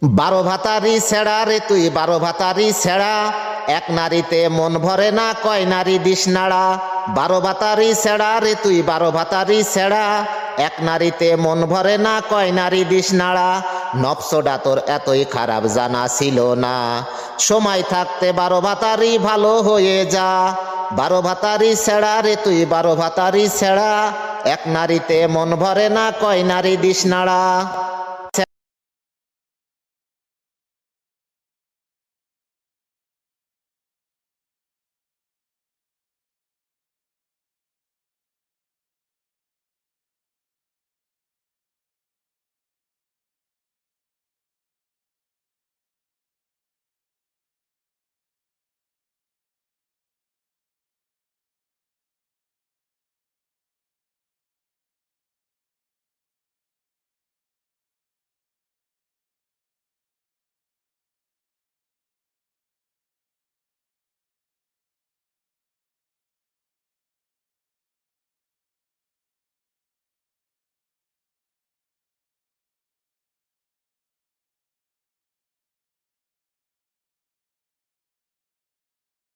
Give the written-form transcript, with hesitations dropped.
বারো ভাতারি ছেড়া রে তুই বারো ভাতারি ছেড়া, এক নারীতে মন ভরে না কয় নারী দিস নাড়া। বারো ভাতারি ছেড়া রে তুই বারো ভাতারি ছেড়া, এক নারীতে মন ভরে না কয় নারী দিস নাড়া। নফসটা তোর এতই খারাপ জানা ছিল না, সময় থাকতে বারো ভাতারি ভালো হয়ে যা। বারো ভাতারি ছেড়া রে তুই বারো ভাতারি ছেড়া, এক নারীতে মন ভরে না কয় নারী দিস নাড়া।